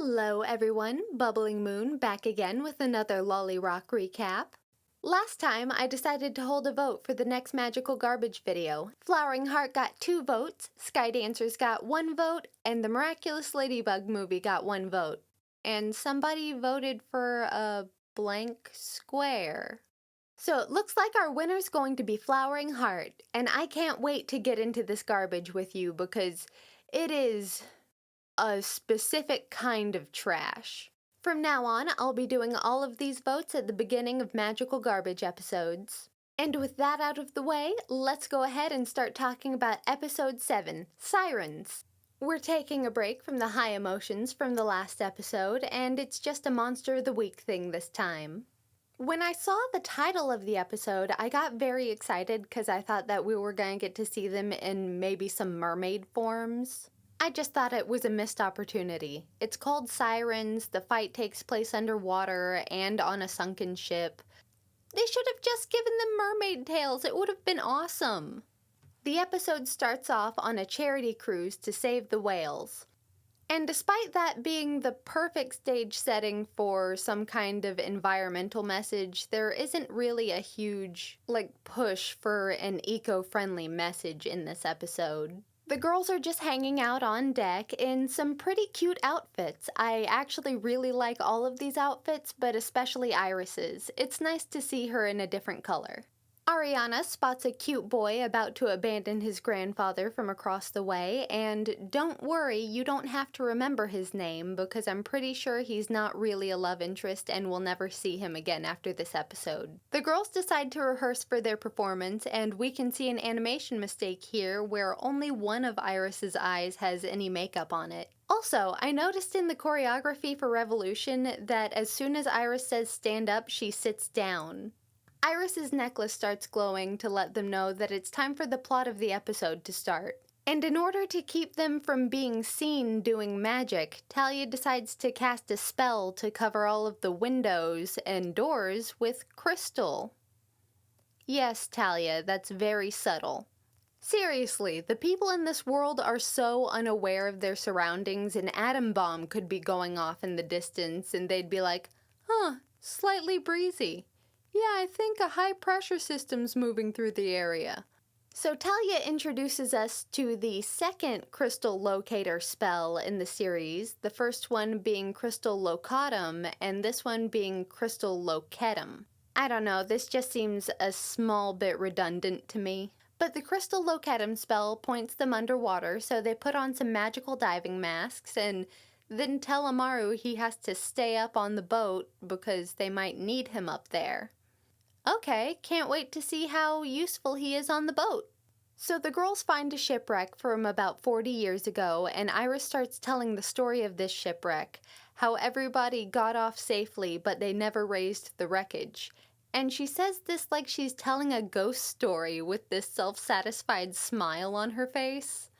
Hello everyone, Bubbling Moon back again with another LoliRock recap. Last time I decided to hold a vote for the next magical garbage video. Flowering Heart got 2 votes, Sky Dancers got 1 vote, and the Miraculous Ladybug movie got 1 vote. And somebody voted for a blank square. So it looks like our winner's going to be Flowering Heart, and I can't wait to get into this garbage with you because it is a specific kind of trash. From now on, I'll be doing all of these votes at the beginning of Magical Garbage episodes. And with that out of the way, let's go ahead and start talking about Episode 7, Sirens. We're taking a break from the high emotions from the last episode, and it's just a Monster of the Week thing this time. When I saw the title of the episode, I got very excited because I thought that we were going to get to see them in maybe some mermaid forms. I just thought it was a missed opportunity. It's called Sirens, the fight takes place underwater and on a sunken ship. They should have just given them mermaid tails, it would have been awesome. The episode starts off on a charity cruise to save the whales. And despite that being the perfect stage setting for some kind of environmental message, there isn't really a huge, push for an eco-friendly message in this episode. The girls are just hanging out on deck in some pretty cute outfits. I actually really like all of these outfits, but especially Iris's. It's nice to see her in a different color. Ariana spots a cute boy about to abandon his grandfather from across the way, and don't worry, you don't have to remember his name because I'm pretty sure he's not really a love interest and we'll never see him again after this episode. The girls decide to rehearse for their performance, and we can see an animation mistake here where only one of Iris's eyes has any makeup on it. Also, I noticed in the choreography for Revolution that as soon as Iris says stand up, she sits down. Iris's necklace starts glowing to let them know that it's time for the plot of the episode to start. And in order to keep them from being seen doing magic, Talia decides to cast a spell to cover all of the windows and doors with crystal. Yes, Talia, that's very subtle. Seriously, the people in this world are so unaware of their surroundings, an atom bomb could be going off in the distance and they'd be like, slightly breezy. Yeah, I think a high-pressure system's moving through the area. So Talia introduces us to the second crystal locator spell in the series, the first one being crystal locatum, and this one being crystal locetum. I don't know, this just seems a small bit redundant to me. But the crystal locetum spell points them underwater, so they put on some magical diving masks and then tell Amaru he has to stay up on the boat because they might need him up there. Okay, can't wait to see how useful he is on the boat. So the girls find a shipwreck from about 40 years ago, and Iris starts telling the story of this shipwreck, how everybody got off safely but they never raised the wreckage. And she says this like she's telling a ghost story with this self-satisfied smile on her face.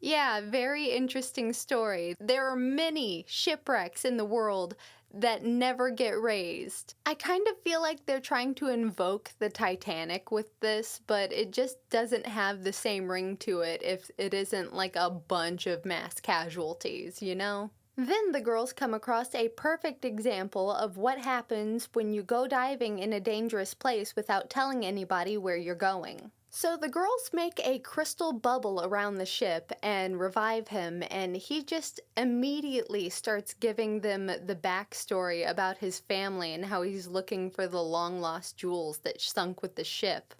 Yeah, very interesting story. There are many shipwrecks in the world that never get raised. I kind of feel like they're trying to invoke the Titanic with this, but it just doesn't have the same ring to it if it isn't like a bunch of mass casualties, you know? Then the girls come across a perfect example of what happens when you go diving in a dangerous place without telling anybody where you're going. So the girls make a crystal bubble around the ship and revive him, and he just immediately starts giving them the backstory about his family and how he's looking for the long-lost jewels that sunk with the ship.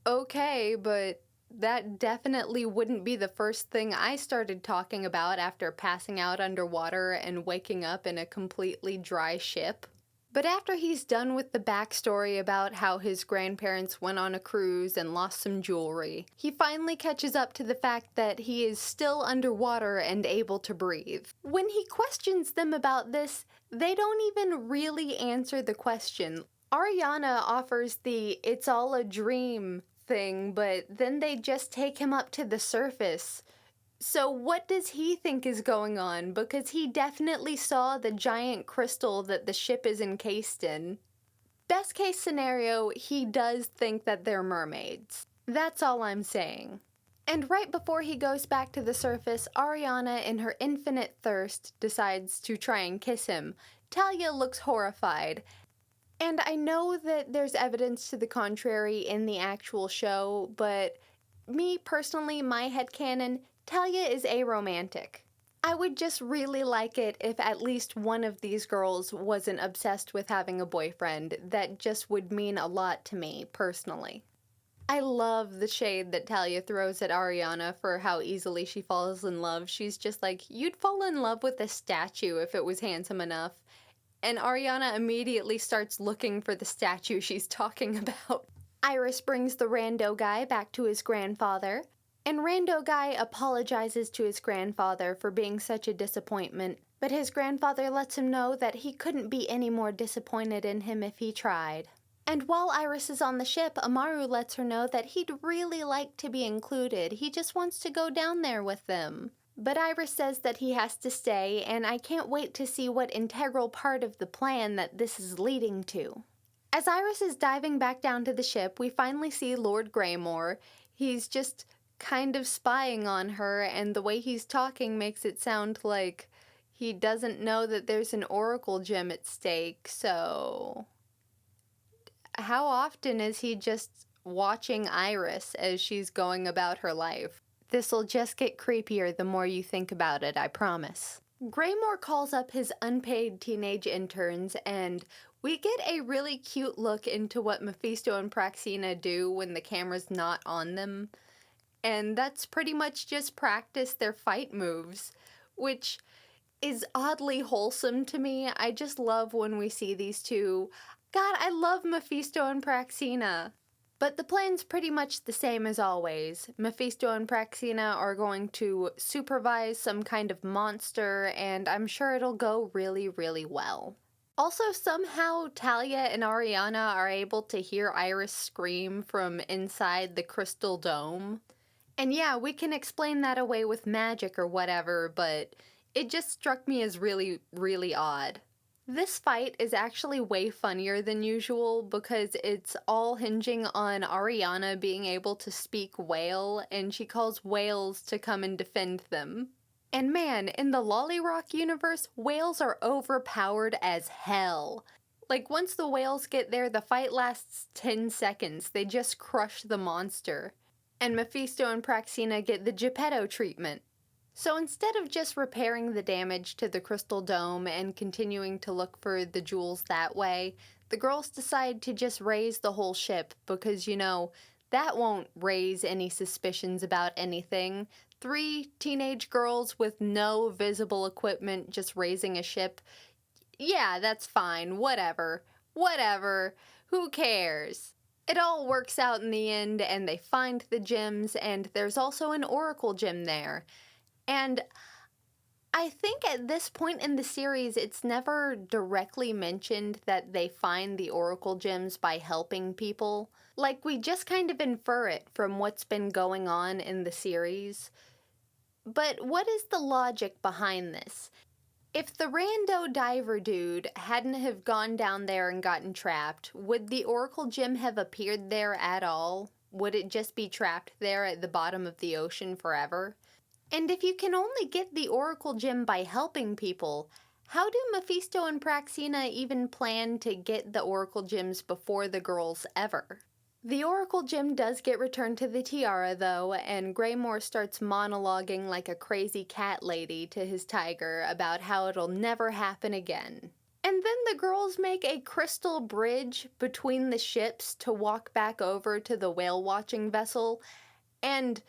Okay, but that definitely wouldn't be the first thing I started talking about after passing out underwater and waking up in a completely dry ship. But after he's done with the backstory about how his grandparents went on a cruise and lost some jewelry, he finally catches up to the fact that he is still underwater and able to breathe. When he questions them about this, they don't even really answer the question. Ariana offers the "it's all a dream" thing, but then they just take him up to the surface. So what does he think is going on? Because he definitely saw the giant crystal that the ship is encased in. Best case scenario, he does think that they're mermaids. That's all I'm saying. And right before he goes back to the surface, Ariana, in her infinite thirst, decides to try and kiss him. Talia looks horrified. And I know that there's evidence to the contrary in the actual show, but me personally, my headcanon, Talia is aromantic. I would just really like it if at least one of these girls wasn't obsessed with having a boyfriend. That just would mean a lot to me, personally. I love the shade that Talia throws at Ariana for how easily she falls in love. She's just like, you'd fall in love with a statue if it was handsome enough. And Ariana immediately starts looking for the statue she's talking about. Iris brings the rando guy back to his grandfather, and rando guy apologizes to his grandfather for being such a disappointment, but his grandfather lets him know that he couldn't be any more disappointed in him if he tried. And while Iris is on the ship, Amaru lets her know that he'd really like to be included. He just wants to go down there with them. But Iris says that he has to stay, and I can't wait to see what integral part of the plan that this is leading to. As Iris is diving back down to the ship, we finally see Lord Greymore. He's just kind of spying on her, and the way he's talking makes it sound like he doesn't know that there's an oracle gem at stake, so how often is he just watching Iris as she's going about her life? This'll just get creepier the more you think about it, I promise. Greymore calls up his unpaid teenage interns, and we get a really cute look into what Mephisto and Praxina do when the camera's not on them. And that's pretty much just practice their fight moves, which is oddly wholesome to me. I just love when we see these two. God, I love Mephisto and Praxina. But the plan's pretty much the same as always. Mephisto and Praxina are going to supervise some kind of monster, and I'm sure it'll go really, really well. Also, somehow Talia and Ariana are able to hear Iris scream from inside the crystal dome. And yeah, we can explain that away with magic or whatever, but it just struck me as really, really odd. This fight is actually way funnier than usual because it's all hinging on Ariana being able to speak whale, and she calls whales to come and defend them. And man, in the LoliRock universe, whales are overpowered as hell. Like, once the whales get there, the fight lasts 10 seconds. They just crush the monster. And Mephisto and Praxina get the Geppetto treatment. So instead of just repairing the damage to the crystal dome and continuing to look for the jewels that way, the girls decide to just raise the whole ship because, you know, that won't raise any suspicions about anything. 3 teenage girls with no visible equipment just raising a ship. Yeah, that's fine. Whatever. Who cares? It all works out in the end, and they find the gems, and there's also an oracle gem there. And I think at this point in the series, it's never directly mentioned that they find the oracle gems by helping people. Like, we just kind of infer it from what's been going on in the series. But what is the logic behind this? If the rando diver dude hadn't have gone down there and gotten trapped, would the oracle gem have appeared there at all? Would it just be trapped there at the bottom of the ocean forever? And if you can only get the oracle gem by helping people, how do Mephisto and Praxina even plan to get the oracle gems before the girls ever? The oracle gem does get returned to the tiara, though, and Greymore starts monologuing like a crazy cat lady to his tiger about how it'll never happen again. And then the girls make a crystal bridge between the ships to walk back over to the whale-watching vessel, and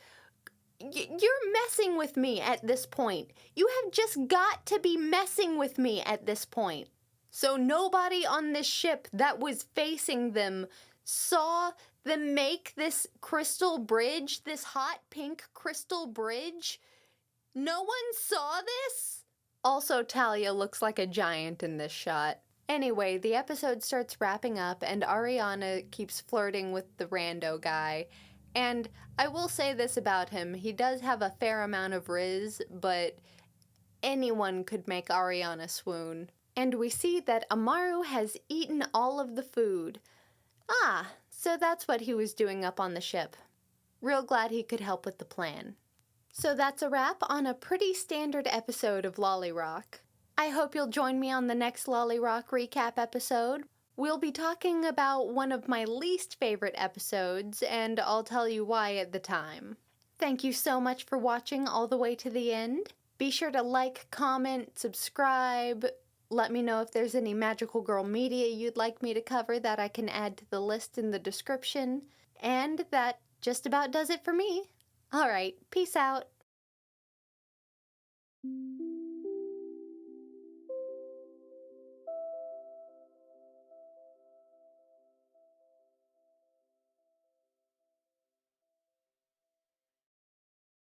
you're messing with me at this point. You have just got to be messing with me at this point. So nobody on this ship that was facing them saw them make this crystal bridge, this hot pink crystal bridge? No one saw this? Also, Talia looks like a giant in this shot. Anyway, the episode starts wrapping up, and Ariana keeps flirting with the rando guy. And I will say this about him, he does have a fair amount of riz, but anyone could make Ariana swoon. And we see that Amaru has eaten all of the food. Ah, so that's what he was doing up on the ship. Real glad he could help with the plan. So that's a wrap on a pretty standard episode of LoliRock. I hope you'll join me on the next LoliRock recap episode. We'll be talking about one of my least favorite episodes, and I'll tell you why at the time. Thank you so much for watching all the way to the end. Be sure to like, comment, subscribe. Let me know if there's any magical girl media you'd like me to cover that I can add to the list in the description. And that just about does it for me. Alright, peace out.